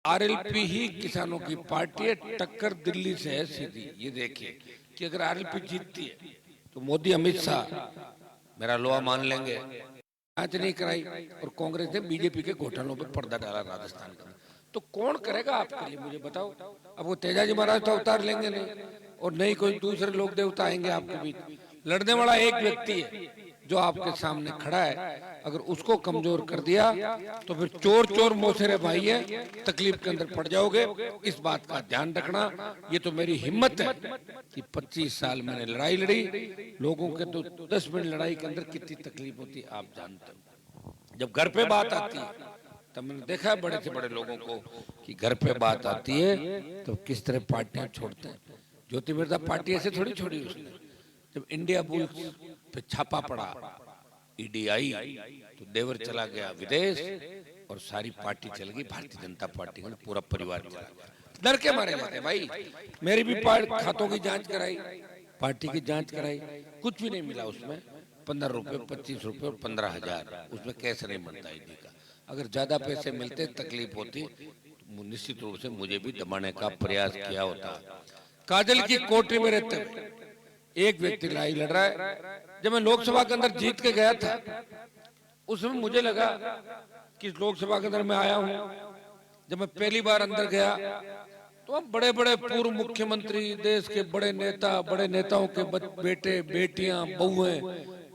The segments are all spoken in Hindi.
आरएलपी ही किसानों की पार्टी है, टक्कर दिल्ली से है सीधी। ये देखिए कि अगर आरएलपी जीतती है तो मोदी अमित शाह मेरा लोहा मान लेंगे। जांच नहीं कराई और कांग्रेस ने बीजेपी के घोटालों पे पर्दा डाला राजस्थान का, तो कौन करेगा आपके लिए, मुझे बताओ। अब वो तेजाजी महाराज तो अवतार लेंगे नहीं, और नहीं कोई दूसरे लोग देवता आएंगे आपके बीच। लड़ने वाला एक व्यक्ति है जो आपके सामने खड़ा है, अगर उसको कमजोर कर दिया तो फिर चोर चोर मोसेरे भाई है, तकलीफ के अंदर पड़ जाओगे। इस बात का ध्यान रखना। ये तो मेरी हिम्मत है कि 25 साल मैंने लड़ाई लड़ी, लोगों के तो 10 मिनट लड़ाई के अंदर कितनी तकलीफ होती है आप जानते हो। जब घर पे बात आती है तब मैंने देखा है बड़े से बड़े लोगों को कि घर पे बात आती है तो किस तरह पार्टियां छोड़ते हैं। ज्योति मिर्जा पार्टी ऐसे थोड़ी छोड़ी उसने। जब इंडिया बुल्स पे छापा पड़ा, ईडी आई, तो देवर चला गया विदेश और सारी पार्टी चल गई भारतीय जनता पार्टी का, पूरा परिवार चला गया। डर के मारे जाते भाई। मेरी भी खातों की जांच कराई, पार्टी की जांच कराई, कुछ भी नहीं मिला उसमें। 15 रुपए, 25 रुपए और 15,000, उसमें कैसे नहीं बनता ईडी का। अगर ज्यादा पैसे मिलते, तकलीफ होती, तो निश्चित रूप से मुझे भी दबाने का प्रयास किया होता। काजल की कोठरी में रहते हुए एक व्यक्ति लड़ाई लड़ रहा है। जब मैं लोकसभा के अंदर जीत के गया था, उसमें मुझे लगा कि लोकसभा के अंदर मैं आया हूं। जब मैं पहली बार अंदर गया तो हम बड़े बड़े पूर्व मुख्यमंत्री, देश के बड़े नेता, बड़े नेताओं के बेटे बेटियां, बहुएं,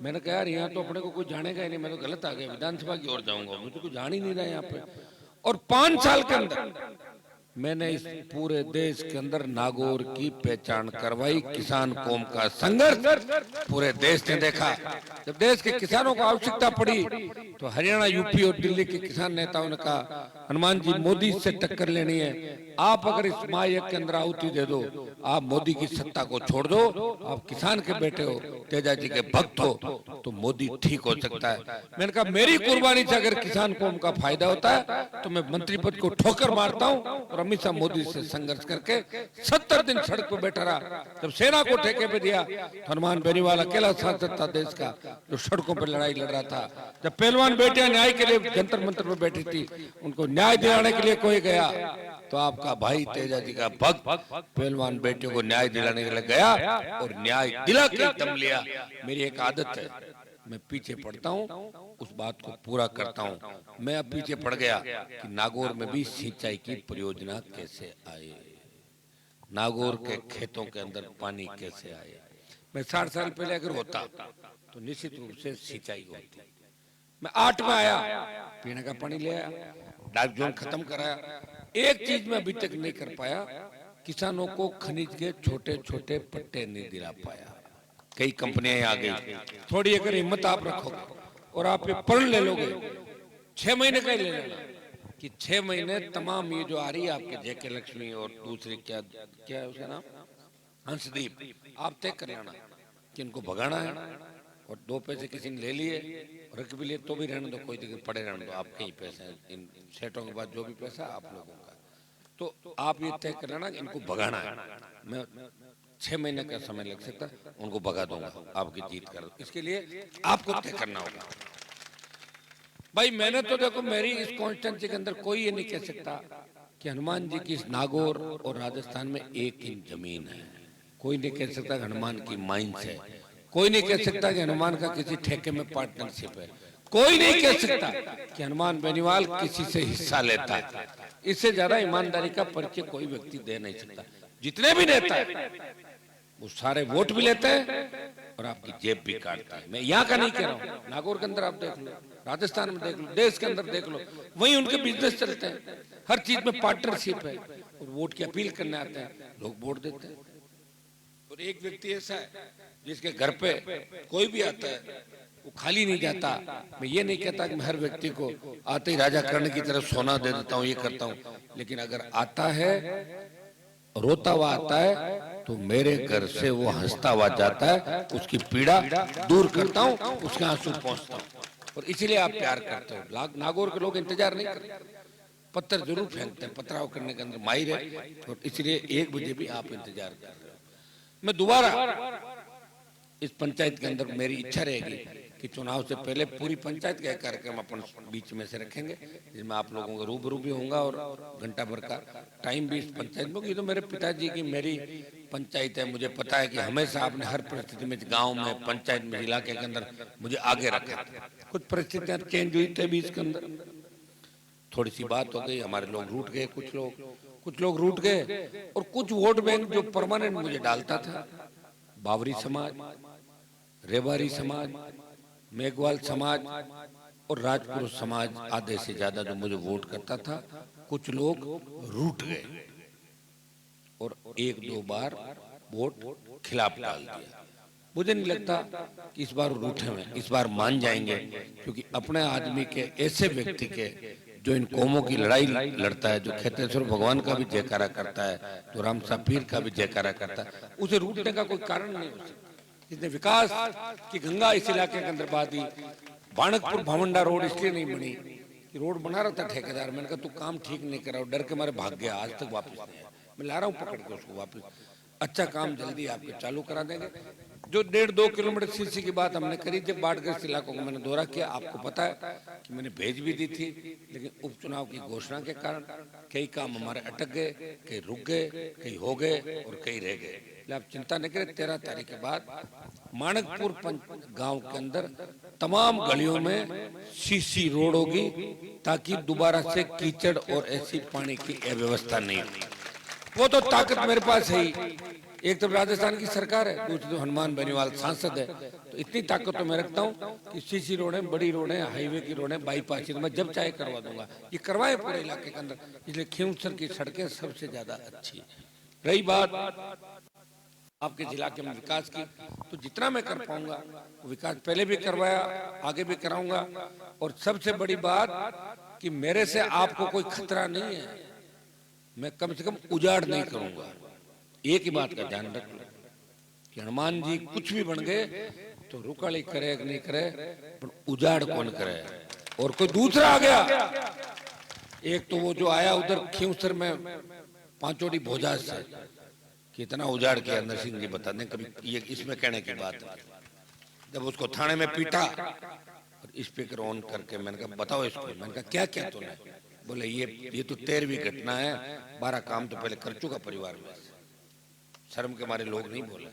मैंने कहा यार यहाँ तो अपने को कोई जानेगा ही नहीं, मैं तो गलत आ गया, विधानसभा की ओर जाऊंगा, मुझे कोई जान ही नहीं रहा यहाँ पे। और 5 साल के अंदर मैंने इस पूरे देश के अंदर नागौर की पहचान करवाई। किसान कौम का संघर्ष पूरे देश ने देखा। जब देश के किसानों को आवश्यकता पड़ी तो हरियाणा, यूपी और दिल्ली के किसान नेताओं ने कहा हनुमान जी मोदी से टक्कर लेनी है, आप अगर इस महायज्ञ के अंदर आहुति दे दो, आप मोदी की सत्ता को छोड़ दो, आप किसान के बेटे हो, तेजाजी के भक्त हो, तो मोदी ठीक हो सकता है। मैंने कहा मेरी कुर्बानी से अगर किसान कौम का फायदा होता है तो मैं मंत्री पद को ठोकर मारता हूं। और अमित शाह मोदी से संघर्ष करके 70 दिन सड़क पर बैठा रहा। जब सेना को ठेके पे दिया तो हनुमान बेनीवाल अकेला सांसद था देश का जो सड़कों पर लड़ाई लड़ रहा था। जब पहलवान बेटियां न्याय के लिए जंतर मंतर पर बैठी थी, उनको न्याय दिलाने के लिए कोई गया तो आपका भाई तेजाजी का भक्त पहलवान बेटियों को न्याय दिलाने के लिए गया और न्याय दिला के दम लिया। मेरी एक आदत है, मैं पीछे पड़ता हूँ, उस बात को पूरा करता हूँ। मैं अब पीछे पड़ गया कि नागौर में भी सिंचाई की परियोजना कैसे आए, नागौर के खेतों के अंदर पानी कैसे आए। मैं 60 साल पहले अगर होता तो निश्चित रूप से सिंचाई होती। मैं 8 में आया, पीने का पानी ले आया, डार्क जोन खत्म कराया। एक चीज में अभी तक नहीं कर पाया, किसानों को खनिज के छोटे छोटे पट्टे नहीं दिला पाया। कई कंपनियां आ गई, थोड़ी अगर हिम्मत आप रखोगे और आप ये पढ़ ले लोगे, 6 महीने का ही ले लेना कि 6 महीने तमाम ये जो आ रही है आपके जेके लक्ष्मी और दूसरी क्या क्या है उसका नाम, हंसदीप, आप तय कर लेना कि इनको भगाना है। और 2 पैसे किसी ने ले लिए, रख भी लिए तो भी रहने दो, कोई दिक्कत, पड़े रहने दो, आपके ही पैसे हैं। इन सेटों के बाद जो भी पैसा आप लोगों का, तो आप ये तय कर लेना कि इनको भगाना है। मैं 6 महीने का समय लग सकता, उनको भगा दूंगा, आपकी जीत कर। इसके लिए आपको तय करना होगा। भाई मैंने तो देखो मेरी इस कॉन्स्टिट्यूंसी के अंदर कोई ये नहीं कह सकता कि हनुमान जी की इस नागौर और राजस्थान में 1 इंच जमीन है। कोई नहीं कह सकता कि हनुमान की माइंस है। कोई नहीं कह सकता कि हनुमान का किसी ठेके में पार्टनरशिप है। कोई नहीं कह सकता कि हनुमान बेनीवाल किसी से हिस्सा लेता है। इससे ज्यादा ईमानदारी का परिचय कोई व्यक्ति दे नहीं सकता। जितने भी नेता है वो सारे वोट भी लेते हैं और आपकी जेब भी काटता है। मैं यहाँ का नहीं कह रहा हूँ, नागौर के अंदर आप देख लो, राजस्थान में देख लो, देश के अंदर देख लो, वहीं उनके बिजनेस चलते हैं। हर चीज में पार्टनरशिप है और वोट की अपील करने आते हैं, लोग वोट देते हैं। और एक व्यक्ति ऐसा है जिसके घर पे कोई भी आता है वो खाली नहीं जाता। मैं ये नहीं कहता कि मैं हर व्यक्ति को आते ही राजा कर्ण की तरफ सोना दे देता हूँ, ये करता हूँ, लेकिन अगर आता है रोता हुआ आता है तो मेरे घर से वो हंसता हुआ जाता है, उसकी पीड़ा दूर करता हूँ, उसके आंसू पहुंचता हूँ। और इसीलिए आप प्यार करते हो। नागौर के लोग इंतजार नहीं करते, पत्थर जरूर फेंकते हैं, पथराव करने के अंदर माहिर है, और इसलिए 1 बजे भी आप इंतजार कर रहे हो। मैं दोबारा इस पंचायत के अंदर मेरी इच्छा रहेगी कि चुनाव से पहले पूरी पंचायत का एक कार्यक्रम अपन बीच में से रखेंगे, जिसमें आप लोगों का रूबरू भी होगा और घंटा भर का टाइम भी इस पंचायत में। ये तो मेरे पिताजी की मेरी पंचायत है, मुझे पता है कि हमेशा आपने हर परिस्थिति में गांव में, पंचायत में, इलाके के अंदर मुझे आगे रखा। कुछ परिस्थितियां चेंज हुई थे बीच के अंदर, थोड़ी सी बात हो गई, हमारे लोग रूठ गए, कुछ लोग रूठ गए, और कुछ वोट बैंक जो परमानेंट मुझे डालता था, बावरी समाज, रेवारी समाज, मेघवाल समाज और राजपुरुष समाज आधे से ज्यादा जो मुझे वोट करता था, कुछ लोग रूठ गए और एक दो बार वोट खिलाफ डाल दिया। मुझे नहीं लगता कि इस बार रूठे हुए, इस बार मान जाएंगे, क्योंकि अपने आदमी के, ऐसे व्यक्ति के जो इन कौमों की लड़ाई लड़ता है, जो खेतेश्वर भगवान का भी जयकारा करता है, जो राम पीर का भी जयकारा करता है, उसे रूठने का कोई कारण नहीं हो सकता। जिसने विकास की गंगा इस इलाके के अंदर बहा दी, बाणकपुर भावंडा रोड इसलिए नहीं बनी कि रोड बना रहा था ठेकेदार, मैंने कहा तू काम ठीक नहीं करा, डर के मारे भाग गया, आज तक वापस नहीं आया। मैं ला रहा हूँ पकड़ के उसको वापस, अच्छा काम जल्दी आपके चालू करा देंगे। जो 1.5-2 किलोमीटर सीसी की बात हमने करी, जब बाढ़ग्रस्त इलाकों को मैंने दौरा किया, आपको पता है कि मैंने भेज भी दी थी, लेकिन उपचुनाव की घोषणा के कारण कई काम हमारे अटक गए, कई रुक गए, कई हो गए और कई रह गए। आप चिंता नहीं करें, 13 तारीख के बाद माणकपुर गांव के अंदर तमाम गलियों में सीसी रोड होगी, ताकि दोबारा से कीचड़ और ऐसी पानी की अव्यवस्था नहीं होगी। वो तो ताकत मेरे पास है ही, एक तो राजस्थान की सरकार है, दूसरी तो हनुमान बेनीवाल सांसद है, तो इतनी ताकत तो मैं रखता हूँ कि सीसी रोडें, बड़ी रोडें, हाईवे की रोडें, बाईपास मैं जब चाहे करवा दूंगा। ये करवाए पूरे इलाके के अंदर, इसलिए खींवसर की सड़कें सबसे ज्यादा अच्छी है। रही बात आपके जिला के विकास की, तो जितना मैं कर पाऊंगा वो विकास पहले भी करवाया, आगे भी कराऊंगा। और सबसे बड़ी बात कि मेरे से आपको कोई खतरा नहीं है, मैं कम से कम उजाड़ नहीं करूंगा। एक ही बात का ध्यान रख लो कि हनुमान जी कुछ भी बन गए तो रुकाली करे कि नहीं करे, पर उजाड़ कौन करे। और कोई दूसरा आ गया, एक तो वो जो आया उधर खींवसर में पांचोड़ी भोजा से, कितना उजाड़ किया नरसिंह जी बता दें कभी, ये इसमें कहने की बात है। जब उसको थाने में पीटा और स्पीकर ऑन करके मैंने कहा बताओ इसको, मैंने कहा क्या क्या तूने, बोले ये तो 13वीं घटना है, 12 काम तो पहले कर चुका परिवार में। शर्म के मारे लोग नहीं बोले।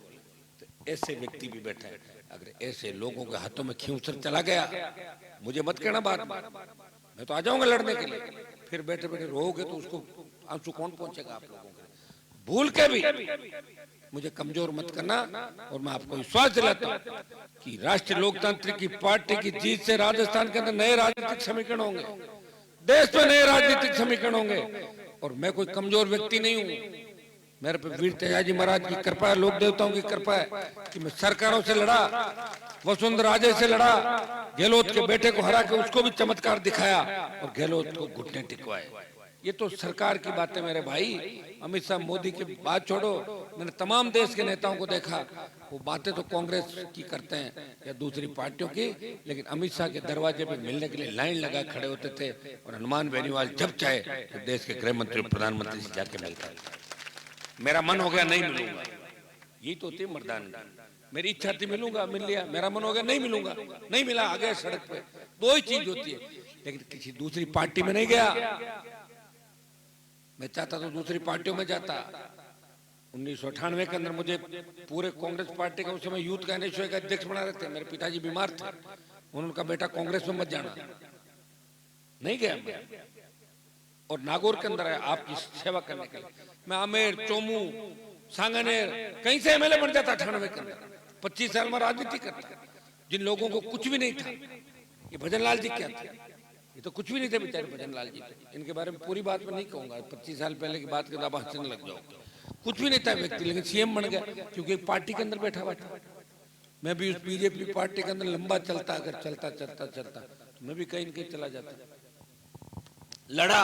तो ऐसे व्यक्ति भी बैठे हैं, अगर ऐसे लोगों के हाथों में खींवसर चला गया, मुझे मत कहना बात, मैं तो आ जाऊंगा लड़ने के लिए। फिर बैठे बैठे रोओगे तो उसको आंसू कौन पहुंचेगा आप लोगों के। भूल के भी मुझे कमजोर मत करना। और मैं आपको विश्वास दिलाता हूँ कि राष्ट्रीय लोकतांत्रिक पार्टी की जीत से राजस्थान के अंदर नए राजनीतिक समीकरण होंगे, देश में नए राजनीतिक समीकरण होंगे। और मैं कोई कमजोर व्यक्ति नहीं हूँ, मेरे पे वीर तेजाजी महाराज की कृपा है, लोक देवताओं की कृपा है कि मैं सरकारों से लड़ा, वसुंधरा राजे से लड़ा, गहलोत के बेटे को हरा के उसको भी चमत्कार दिखाया और गहलोत को घुटने टिकवाए। ये तो सरकार की बातें मेरे भाई। अमित शाह मोदी की बात छोड़ो, मैंने तमाम देश के नेताओं को देखा, वो बातें तो कांग्रेस की करते हैं या दूसरी पार्टियों की, लेकिन अमित शाह के दरवाजे पे मिलने के लिए लाइन लगा खड़े होते थे। और हनुमान बेनीवाल जब चाहे तो देश के गृह मंत्री और प्रधानमंत्री से जाके मिलता है। मेरा मन हो गया नहीं मिलूंगा, यही तो होती है मर्दानगी। मेरी इच्छा थी मिलूंगा, मिल लिया। मेरा मन हो गया नहीं मिलूंगा, नहीं मिला, आ गया सड़क पे। दो ही चीज होती है। लेकिन किसी दूसरी पार्टी में नहीं गया, मैं चाहता तो दूसरी पार्टियों में जाता। 1998 के अंदर मुझे पूरे कांग्रेस पार्टी का उस समय यूथ का एनएसयू का अध्यक्ष बना रहे थे। मेरे पिताजी बीमार थे, उनका बेटा कांग्रेस में मत जाना, नहीं गया मैं। और नागौर के अंदर है आपकी सेवा करने के लिए। मैं आमेर, चोमू, सांगनेर कहीं से एमएलए बन जाता 98 के अंदर। 25 साल में राजनीति करता। जिन लोगों को कुछ भी नहीं था, ये भजन लाल जी क्या थे, ये तो कुछ भी नहीं थे बेचारे भजन लाल जी। इनके बारे में पूरी बात में नहीं कहूंगा, 25 साल पहले की बात के आप हंसने लग जाओ। कुछ भी नहीं था व्यक्ति, लेकिन सीएम बन गया क्योंकि एक पार्टी के अंदर बैठा हुआ था। मैं भी उस बीजेपी पार्टी के अंदर लंबा चलता, अगर चलता चलता चलता तो मैं भी कहीं न कहीं चला जाता। लड़ा,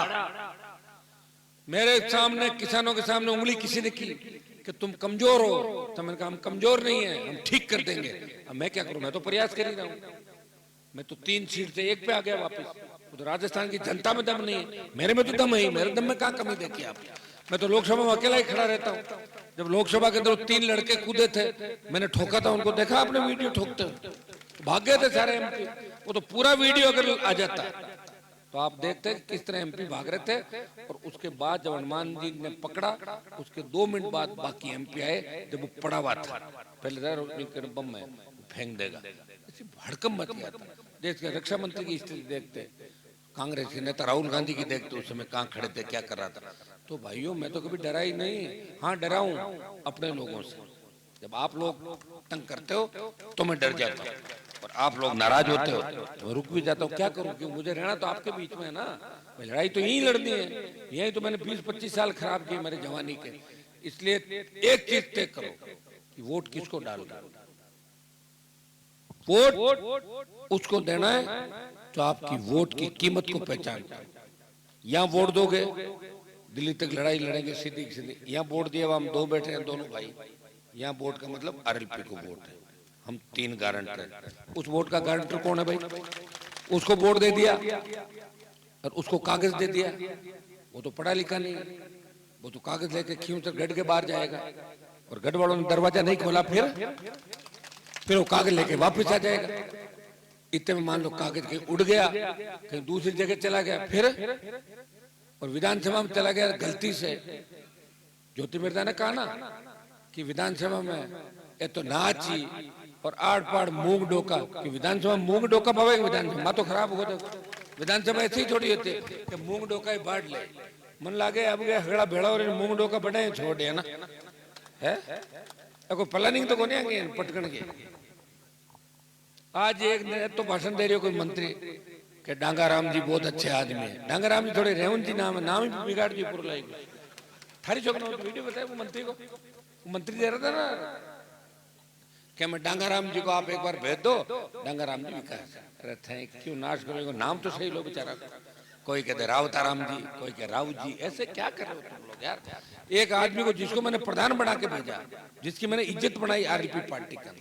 मेरे सामने किसानों के सामने उंगली किसी ने की कि तुम कमजोर हो, तो मैंने कहा हम कमजोर नहीं है, हम ठीक कर देंगे। अब मैं क्या करूं, मैं तो प्रयास कर ही रहा हूं। मैं तो 3 सीट से 1 पे आ गया वापस। तो राजस्थान की जनता में दम नहीं है, मेरे में तो दम है। मेरे दम में कहाँ कमी देखी आप। मैं तो लोकसभा में अकेला ही खड़ा रहता हूँ। जब लोकसभा के अंदर 3 लड़के कूदे थे, मैंने ठोका था उनको, देखा आपने वीडियो ठोकते। भागे थे सारे एमपी। वो तो पूरा वीडियो अगर आ जाता तो आप देखते किस तरह एमपी भाग रहे थे। और उसके बाद जब हनुमान जी ने पकड़ा, उसके 2 मिनट बाद बाकी एमपी आए, जब वो पड़ा हुआ था, पहले बम में फेंक देगा, ऐसी भड़कम मच गया था। देश के रक्षा मंत्री की स्थिति देखते, कांग्रेस के नेता राहुल गांधी की देखते, उस समय कहाँ खड़े थे, क्या कर रहा था। तो भाइयों मैं तो कभी डरा ही नहीं। हाँ डरा हूं अपने लोगों से। जब आप लोग तंग करते हो तो मैं डर जाता हूँ, और आप लोग नाराज होते हो तो मैं रुक भी जाता हूँ। क्या करूँ, क्योंकि मुझे रहना तो आपके बीच में है ना। मैं लड़ाई तो यही लड़नी है, यही तो मैंने 20-25 साल खराब किए मेरे जवानी के। इसलिए एक चीज तय करो कि वोट किसको डालना। वोट उसको देना है तो आपकी वोट की कीमत को पहचानता है। यहाँ वोट दोगे, दिल्ली तक लड़ाई लड़ेंगे सीधी सीधी। यहाँ वोट दिया, हम 2 बैठे हैं दोनों भाई, यहाँ वोट का मतलब आरएलपी को वोट है। हम 3 गारंटर, उस वोट का गारंटर कौन है भाई? उसको वोट दे दिया और उसको कागज दे दिया, वो तो पढ़ा लिखा नहीं है, वो तो कागज लेके क्यों से गढ़ के बाहर जाएगा, और गढ़ वालों ने दरवाजा नहीं खोला, फिर वो कागज लेके वापस आ जाएगा। इतने में मान लो कागज कहीं उड़ गया, कहीं दूसरी जगह चला गया, फिर और विधानसभा में चला गया गलती से। ज्योति मिर्जा ने कहा ना कि विधानसभा में ये तो नाची और आड़ पाड़ मूंग डोका, कि विधानसभा मूंग डोका पावे, विधानसभा माँ तो खराब हो गया। विधानसभा ऐसे ही छोड़ी होती कि मूंग डोका ही बांट ले, मन लागे अब गया हगड़ा भेड़ा और मूंग डोका बने छोड़ दिया ना है। कोई प्लानिंग तो कोने आगे पटकन के। आज एक तो भाषण दे रही हो कोई मंत्री कि डांगाराम जी बहुत अच्छे आदमी है। डांगाराम जी थोड़े रेवन जी नाम है, नाम ही बिगाड़ दी पूरा लाई। थारी चौक में वीडियो बताया वो मंत्री को, वो मंत्री दे रहा था ना क्या मैं डांगाराम जी को आप एक बार भेज दो, डांगाराम जी विकास। अरे थैंक क्यों नाश करोगे, नाम तो सही लो बेचारा। कोई कहते रावताराम जी, कोई कह राव जी, ऐसे क्या कर रहे हो तुम लोग यार। एक आदमी को जिसको मैंने प्रधान बना के भेजा, जिसकी मैंने इज्जत बनाई आरएलपी पार्टी का,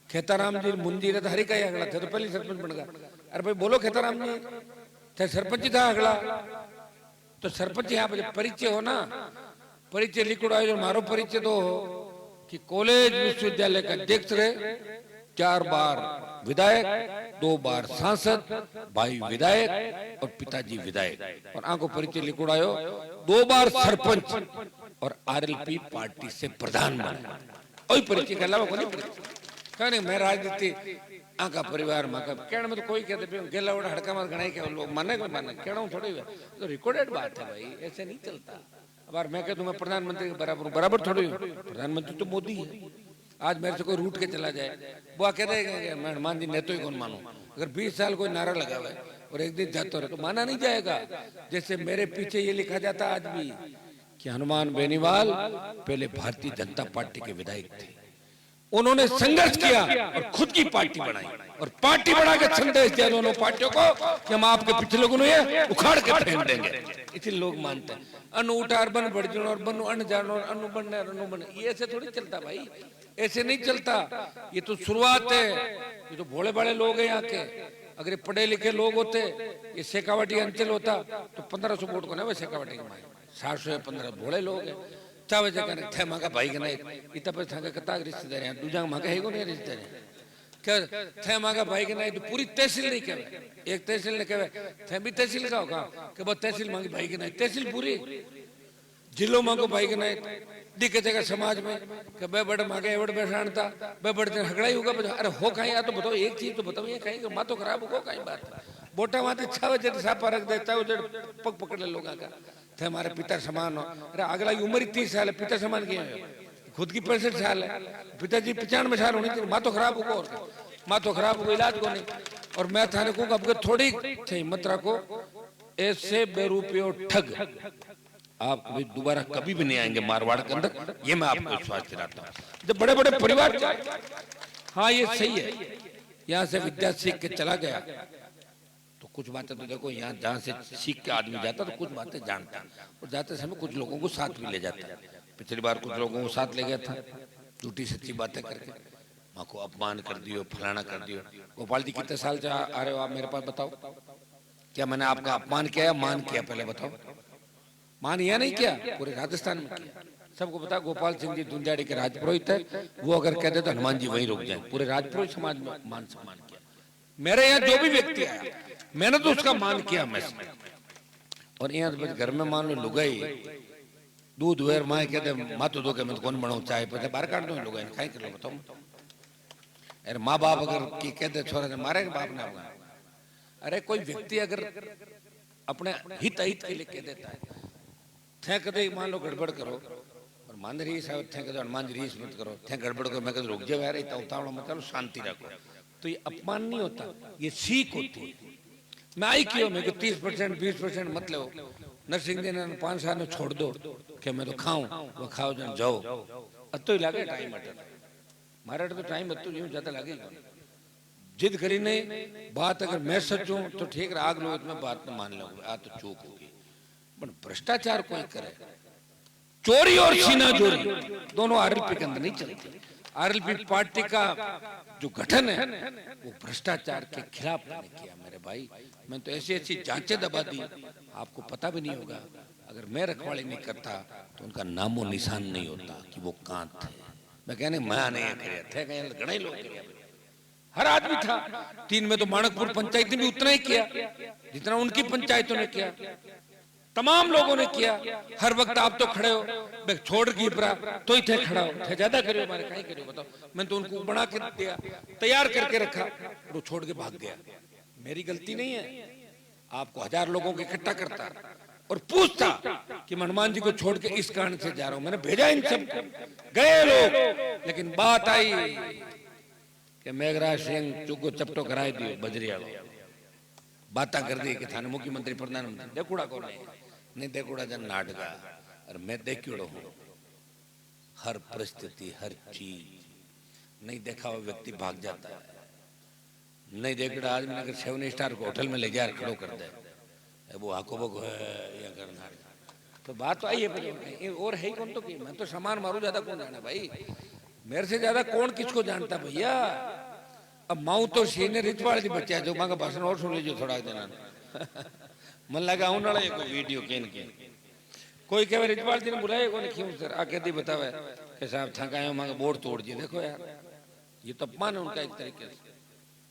खेताराम जी मुंजी रहे हरी का ही अगला थे तो पहले सरपंच बन गया। अरे भाई बोलो खेताराम जी थे सरपंच ही था अगला, तो सरपंच यहाँ पे परिचय हो ना, परिचय लिखो आयो। मारो परिचय तो हो कि कॉलेज विश्वविद्यालय का अध्यक्ष रहे, 4 बार विधायक, 2 बार सांसद, भाई विधायक और पिताजी विधायक, और आंखों परिचय लिखो आयो 2 बार सरपंच और आरएलपी पार्टी से प्रधान बने। वही परिचय के अलावा कोई नहीं। मैं राजनीति आका परिवार में कहने में तो कोई कहते गेला उड़ा हड़का मार गणाई के लोग माने कोई माने, कहना थोड़ी तो रिकॉर्डेड बात है भाई, ऐसे नहीं चलता। अब मैं कहता हूँ मैं प्रधानमंत्री के बराबर, बराबर थोड़ी हूँ। प्रधानमंत्री तो मोदी है। आज मेरे से कोई रूट के चला जाए, वो कहते हैं मैं हनुमान जी नेतो ही कौन मानू। अगर 20 साल कोई नारा लगा हुआ है और एक दिन जाता रहे तो माना नहीं जाएगा। जैसे मेरे पीछे ये लिखा जाता आज भी कि हनुमान बेनीवाल पहले भारतीय जनता पार्टी के विधायक थे, उन्होंने संघर्ष किया और खुद की पार्टी बनाई, और पार्टी बना के संदेश दिया दोनों पार्टियों को कि हम आपके पिछले लोगों ने उखाड़ के फेंक देंगे। इसलिए लोग मानते हैं अनु उठार बन बढ़ और बनो अन जानो अनु बनने अनु बन, ये ऐसे थोड़ी चलता भाई, ऐसे नहीं चलता। ये तो शुरुआत है, ये तो भोले भाले लोग हैं यहाँ के। अगर पढ़े लिखे लोग होते, ये शेखावाटी अंचल होता तो 1500 वोट को ना वो शेखावाटी के माए 715 भोले लोग हैं। चाहे जगह थे मांगा भाई के नहीं इतना पैसा थाके कता रिश्तेदार हैं, दूजा मांगा है को नहीं रिश्तेदार क्या थे मांगा भाई के नहीं तो पूरी तहसील नहीं कहवे, एक तहसील ने कहवे थे भी तहसील का होगा कि बहुत तहसील मांगी भाई के नहीं, तहसील पूरी जिलो मांगो भाई के नहीं दिखे जगह समाज में कि बे बड़े मांगे एवड़ बैठानता बे बड़े दिन हगड़ा ही होगा। अरे हो कहीं या तो बताओ एक चीज तो बताओ, ये कहीं माँ तो खराब होगा कहीं बात बोटा माते 6 बजे सापा रख देता है उधर पग पकड़ ले लोग का थे हमारे पिता समान हो। अरे अगला की उम्र 30 साल है, पिता समान किया है, खुद की 65 साल है, पिताजी 95 साल होनी चाहिए। माँ तो खराब होगा, और माँ तो खराब होगा, इलाज को नहीं। और मैं थाने को अब थोड़ी थे हिम्मत रखो, ऐसे बेरुपये ठग आप दोबारा कभी भी नहीं आएंगे मारवाड़ के अंदर, ये मैं आपको विश्वास दिलाता हूँ। जब बड़े बड़े परिवार, हाँ ये सही है, यहाँ से विद्या सीख के चला गया तो कुछ बातें तो देखो, यहाँ जहाँ से सीख के आदमी जाता तो कुछ बातें जानता, और जाते समय कुछ लोगों को साथ भी ले जाता। पिछली बार कुछ लोगों को साथ ले गया था, झूठी सच्ची बातें करके माँ को अपमान कर दियो, फलाना कर दियो। गोपाल जी कितने साल से आ रहे हो आप मेरे पास, बताओ क्या मैंने आपका अपमान किया या मान किया, पहले बताओ। मान या नहीं किया, पूरे राजस्थान में किया, सबको पता। गोपाल सिंह जी दुंजाड़ी के राजपुरोहित है, वो अगर कहते तो हनुमान जी वहीं रुक जाए। पूरे राजपुरोहित समाज में मान सम्मान किया, मेरे यहाँ जो भी व्यक्ति आया मैंने तो उसका मान किया हमेशा। और यहाँ तो घर में मान लो लुगाई दूध वेर माए कहते मातो दो के मैं तो कौन बनाऊं चाय पे बाहर काट दो लुगाई खाई कर लो बताओ। अरे माँ बाप अगर की कहते छोरा ने मारे बाप ने अपना। अरे कोई व्यक्ति अगर अपने हित हित के लिए कह देता है थे कदे मान लो गड़बड़ करो और मान रीस है थे कदे हनुमान जी रीस मत करो थे गड़बड़ करो मैं कदे रुक जाओ यार इतना उतावड़ा मत करो शांति रखो। तो ये अपमान नहीं होता ये सीख होती है। मैं आई क्यों मेरे को 30% 20% मत लो नरसिंह जी ने 5 साल में छोड़ दो कि मैं तो खाऊं वो खाओ जन जाओ अब तो ही लगे टाइम अटर मारे तो टाइम अब तो यूं ज्यादा लगेगा। जिद करी नहीं बात अगर मैं सच हूं तो ठीक है आग लो इसमें बात न मान लो आ तो चूक होगी। पर भ्रष्टाचार कोई करे चोरी और सीना चोरी दोनों आरएलपी के अंदर नहीं चलती। आरएलपी पार्टी का जो गठन है वो भ्रष्टाचार के खिलाफ मैंने किया मेरे भाई। मैं तो ऐसी ऐसी जांचें दबा दी आपको पता भी नहीं होगा। अगर मैं रखवाली नहीं करता तो उनका नामो निशान नहीं होता कि वो कहां थे। मैं कहने मैं नहीं करे थे कहीं घणे लोग करे हर आदमी था। 3 में तो माणकपुर पंचायत ने भी उतना ही किया जितना उनकी पंचायतों ने किया। तमाम लोगों ने किया। हर वक्त आप तो खड़े हो मैं छोड़ की परा तो ही थे खड़ा हो थे ज्यादा करियो हमारे कहीं करियो बताओ। मैंने तो उनको बना के दिया तैयार करके रखा वो छोड़ के भाग गया। मेरी गलती नहीं है। आपको 1000 लोगों को इकट्ठा करता और पूछता कि हनुमान जी को छोड़ के इस कारण से जा रहा हूं। मैंने भेजा इन सब गए लोग लेकिन बात आई कि मेघराज सिंह चुको चपटो कराई दियो बजरिया बात कर दी कि थाने मुख्यमंत्री प्रधानमंत्री देखूड़ा को नहीं देखूड़ा जन नाटका और मैं देखियो हूं हर परिस्थिति हर चीज नहीं देखा हुआ व्यक्ति भाग जाता है। नहीं देखड़ा आदमी अगर 7 स्टार को होटल में ले जा खड़ो कर दे वो हाको बको है या करना तो बात तो आई है। और है कौन तो मैं तो सामान मारू ज्यादा कौन जाना भाई मेरे से ज्यादा कौन किसको जानता भैया। अब माऊ तो सीने रिचवाड़ दी बच्चा जो मांगा भाषण और सुन लीजिए थोड़ा देना मन लगा आने वाला एक वीडियो केन के कोई कहे रिचवाड़ जी ने बुलाए कौन क्यों सर आके दी बतावे कि साहब थकायो मांगा बोर्ड तोड़ दिए। देखो यार ये तो अपमान है उनका एक तरीके से।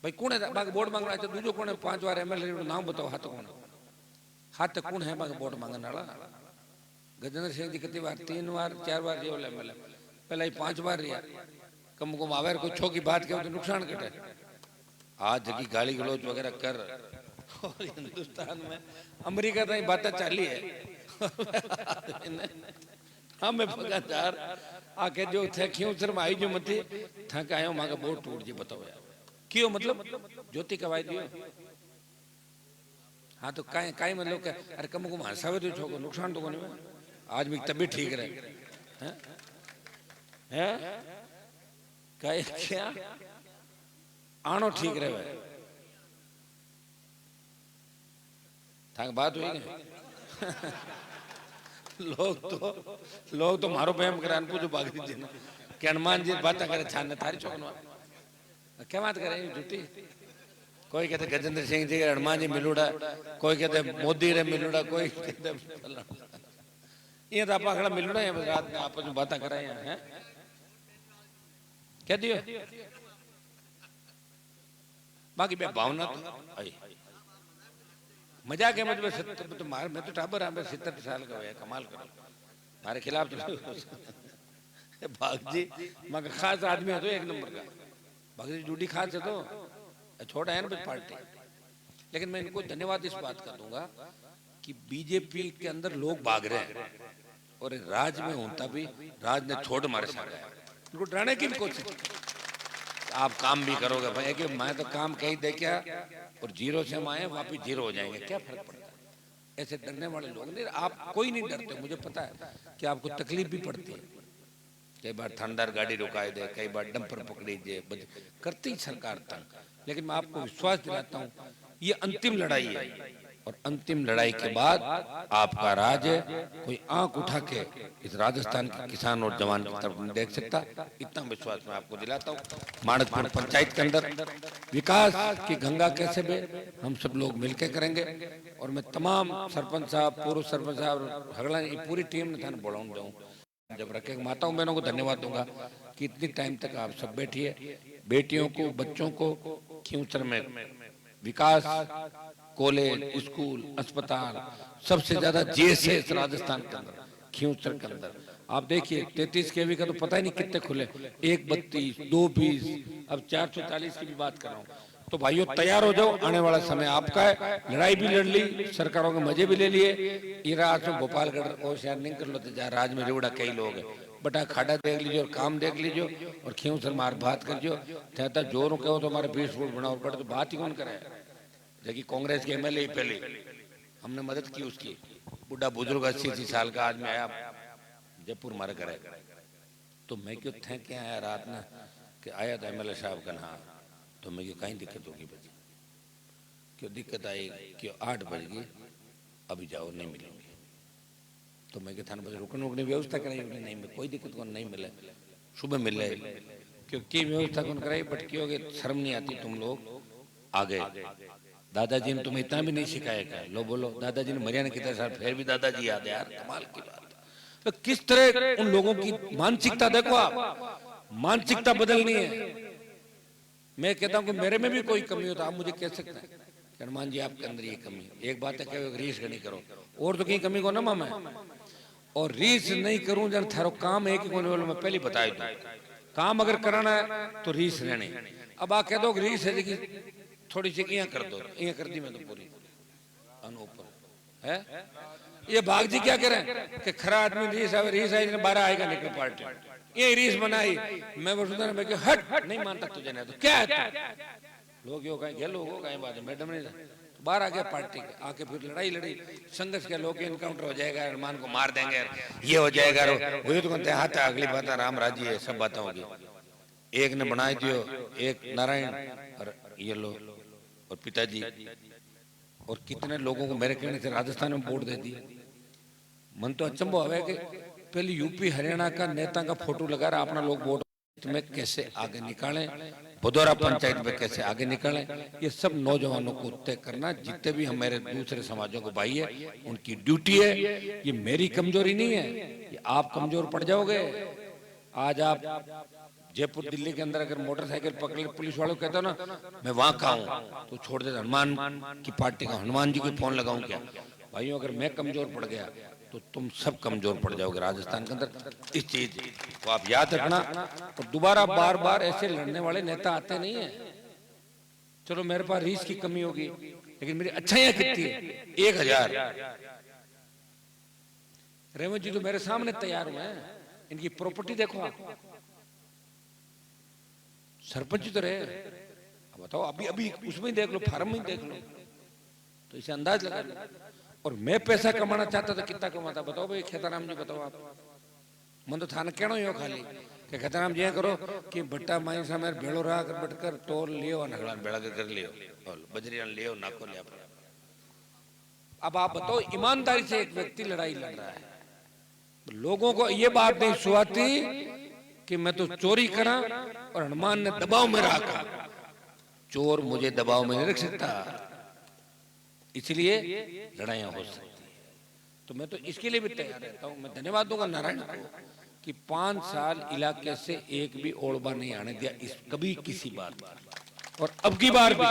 भाई कौन है मांगा बोर्ड मांगना है दूसरो कौन है 5 बार एमएलए नाम बताओ हाथ कौन है मांगा बोर्ड मांगने वाला। गजेंद्र सिंह जी कितनी बार 3 बार 4 बार जो एमएलए पहले ही 5 बार रिया कम को आवेर कोई छो की बात के तो नुकसान कटे आज की गाली गलौज वगैरह कर। और हिंदुस्तान में अमेरिका तो बातें चाली है हमें पगार आके जो थे क्यों सर आई जो मत था के आयो मांगा बोर्ड टूट जी बताओ यार क्यों मतलब ज्योति कवाई दियो। हाँ तो काई काई मतलब के अरे कम को हंसावे तो छोको नुकसान तो कोनी आज भी तबीयत ठीक रहे हैं क्या आनो ठीक रहे थाक बात हुई लोग तो मारो बहम करान पूछो बागरी जी ने कि हनुमान जी बात करे छान थारी चौकनो क्या बात करे झूठी। कोई कहते गजेंद्र सिंह जी हनुमान जी मिलूड़ा कोई कहते मोदी रे मिलूड़ा कोई कहते ये तो आप खड़ा मिलूड़ा है रात में आपस में बातें कराए हैं क्या दियो बाकी बे भावना तो आई मजाक है मुझे 70 तो मार मैं तो टाबर हूं 70 साल का है कमाल करो हमारे खिलाफ तो भाग जी मगर खास आदमी है तो 1 नंबर का भाग जी ड्यूटी खास है तो छोटा है ना पार्टी। लेकिन मैं इनको धन्यवाद इस बात का दूंगा कि बीजेपी के अंदर लोग भाग रहे हैं और राज में होता भी राज ने छोड़ मारे सारे इनको डराने की कोशिश आप काम भी करोगे भाई कि मैं तो काम कहीं दे क्या और 0 से हम आए वापिस 0 हो जाएंगे क्या फर्क पड़ता है। ऐसे डरने वाले लोग नहीं आप कोई नहीं डरते मुझे पता है कि आपको तकलीफ भी पड़ती है। कई बार थानेदार गाड़ी रुकाए दे कई बार डंपर पकड़ी दे करती सरकार तंग। लेकिन मैं आपको विश्वास दिलाता हूँ ये अंतिम लड़ाई है और अंतिम लड़ाई के बाद आपका राज है कोई आंख उठा के इस राजस्थान के किसान और जवान की तरफ नहीं देख सकता। इतना विश्वास मैं आपको दिलाता हूँ। माणकपुर पंचायत के अंदर विकास की गंगा कैसे बे हम सब लोग मिलकर करेंगे और मैं तमाम सरपंच साहब पूर्व सरपंच साहब हगला पूरी टीम ने थाने बोलाऊं जाऊँ जब रखे माताओं बहनों को धन्यवाद दूंगा कि इतनी टाइम तक आप सब बैठिए। बेटियों को बच्चों को खींवसर में विकास, कॉलेज, स्कूल, अस्पताल सबसे ज्यादा जीएसएस राजस्थान के अंदर, खींवसर के अंदर। आप देखिए 33 केवी का तो पता ही नहीं कितने खुले, 132, 220, अब 440 की भी बात कर रहा हूँ। तो भाइयों तैयार हो जाओ, आने वाला समय आपका है। लड़ाई भी लड़ ली, सरकारों के मजे भी ले लिए। इराक में भोपालगढ़ और शहर नहीं कर लो तो जा राज में रेवड़ा कई लोग हैं, बटा खाड़ा देख लीजिए और काम देख लीजिए और खींवसर मार बात कर जो कहता जोरों कहो तो हमारे 20 फुट बनाओ कर, तो बात ही कौन करे। जबकि कांग्रेस के एमएलए पहले हमने मदद की उसकी, बुढ़ा बुजुर्ग 80 साल का आदमी आया जयपुर मार करे, तो मैं क्यों थे क्या आया रात में कि आया तो एमएलए साहब का ना, तो मैं क्यों कहीं दिक्कत होगी बची, क्यों दिक्कत आई, क्यों 8 बज गई अभी जाओ नहीं मिलेंगे, तो मैं थाने बजे रुकने रुकने व्यवस्था कराई, नहीं में कोई दिक्कत कौन नहीं मिले, सुबह मिले क्योंकि व्यवस्था कौन कराई, बट क्यों शर्म नहीं आती तुम लोग आ गए। दादाजी ने तुम्हें इतना भी नहीं सिखाया क्या, लो बोलो दादाजी ने मरिया ने कितना साल, फिर भी दादाजी याद है यार, कमाल की बात। तो किस तरह उन लोगों की मानसिकता देखो आप, मानसिकता बदलनी है। मैं कहता हूं कि मेरे में भी कोई कमी हो तो आप मुझे कह सकते हैं कि हनुमान जी आपके अंदर ये कमी है। एक बात है कि रीस नहीं करो, और तो कहीं कमी को ना मैं, और रीस नहीं करूं जब थारो काम है कि कोने वालों में पहले बताई दूं, काम अगर कराना है तो रीस रहने। अब आप कह दो रीस है कि थोड़ी सी यहाँ कर दो, यहाँ कर दी मैं तो पूरी ऊपर है। ये भाग जी क्या करें कि खरा आदमी रीस आई 12 आएगा निकल पार्टी, ये रीस बनाई, मैं वसुंधरा में हट नहीं मानता तुझे, नहीं तो क्या है तू लोग यो कहीं लोग हो कहीं बात है मैडम ने तो बाहर आ गया पार्टी के, आके फिर लड़ाई लड़ी, संघर्ष के लोग इनकाउंटर हो जाएगा, हनुमान को मार देंगे, ये हो जाएगा, वही तो कहते हैं अगली बात राम राज्य है, सब बातें होगी। एक ने बनाई दियो, एक नारायण और ये लो और पिताजी, और कितने लोगों को मेरे कहने से राजस्थान में वोट दे दिए। मन तो अचंभव है कि पहले यूपी हरियाणा का नेता का फोटो लगा रहा अपना लोग वोट में कैसे आगे निकालें, भदौरा पंचायत में कैसे आगे निकालें, ये सब नौजवानों को तय करना। जितने भी हम मेरे दूसरे समाजों को भाई है उनकी ड्यूटी है, ये मेरी कमजोरी नहीं है, ये आप कमजोर पड़ जाओगे। आज आप जयपुर दिल्ली के अंदर अगर मोटरसाइकिल पकड़ पुलिस वालों को कहते हो ना मैं वहां का हूं, तो छोड़ देते हनुमान की पार्टी का, हनुमान जी को फोन लगाऊं क्या। भाइयों अगर मैं कमजोर पड़ गया तो तुम सब कमजोर पड़ जाओगे राजस्थान के अंदर। इस चीज को आप याद रखना, और दोबारा बार बार ऐसे लड़ने वाले नेता आते नहीं है। चलो मेरे पास रीस की कमी होगी, लेकिन मेरी अच्छाइयां कितनी है, 1000 रेवंत जी तो मेरे सामने तैयार हुए हैं, इनकी प्रॉपर्टी देखो आप, सरपंच तो रहे, अब बताओ अभी अभी उसमें ही देख लो, फार्म में ही देख लो, तो इसे अंदाज लगा लो। और मैं पैसा कमाना चाहता था कितना कमाता बताओ भाई खेताराम जी, बताओ आप। मन तो थाने कहना ही हो खाली कि खेताराम जी करो कि भट्टा माई सा मेरे भेड़ो रहा कर बटकर तोल लियो नगड़ा बेड़ा कर लियो बजरिया लियो नाको लिया। अब आप बताओ ईमानदारी से एक व्यक्ति लड़ाई लड़ रहा है, तो लोगों को ये बात नहीं सुहाती कि मैं तो चोरी करा और हनुमान ने दबाव में रखा, चोर मुझे दबाव में नहीं रख सकता, इसलिए लड़ाइयां हो सकती है। तो मैं तो इसके लिए भी तैयार रहता हूं। मैं धन्यवाद दूंगा नारायण को कि 5 साल इलाके से एक भी ओड़बा नहीं आने दिया इस कभी किसी बात का, और अब की बार भी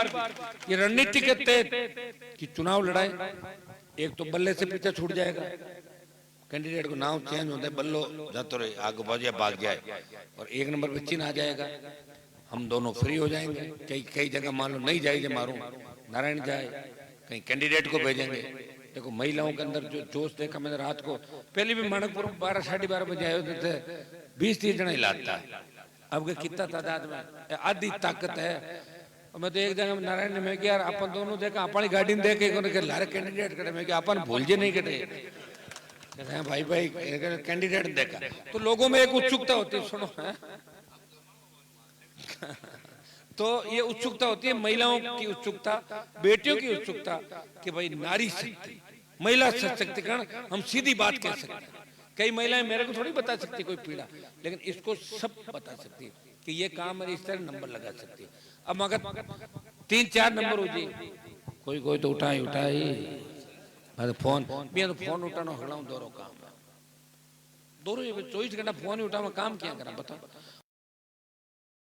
ये रणनीति के तहत कि चुनाव लड़ाए, एक तो बल्ले से पीछे छूट जाएगा, कैंडिडेट को नाम चेंज होता है, बल्लो जातो रहे आगे भाग जाए, और 1 नंबर पे चिन्ह आ जाएगा, हम दोनों फ्री हो जाएंगे। कई जगह मान लो नहीं जाए मारू नारायण जाए, कहीं कैंडिडेट को भेजेंगे। देखो महिलाओं के अंदर जो जोश देखा मैंने रात को, पहले भी मानकपुर 12 साढ़े 12 बजे आए होते थे, 20-30 जना हिलाता है, अब कितना तादाद में आधी ताकत है। और मैं तो एक जगह नारायण ने मैं कि यार अपन दोनों देखा अपनी गाड़ी में देखे लारे कैंडिडेट करे, मैं अपन भूल जे नहीं कटे भाई भाई कैंडिडेट देखा, तो लोगों में एक उत्सुकता होती है, सुनो है तो ये उत्सुकता होती है, महिलाओं की उत्सुकता, बेटियों की उत्सुकता कि भाई नारी शक्ति, महिला सशक्तिकरण, हम सीधी बात कह सकते हैं। कई महिलाएं मेरे को थोड़ी बता सकती कोई पीड़ा, लेकिन इसको सब बता सकती है कि ये काम है, इस तरह नंबर लगा सकती है। अब मगर 3-4 नंबर हो जाए, कोई तो उठाई मैं तो फोन उठाना हड़ाऊं दोनों काम है, दोनों 24 घंटा फोन ही उठा, काम क्या करा बताओ।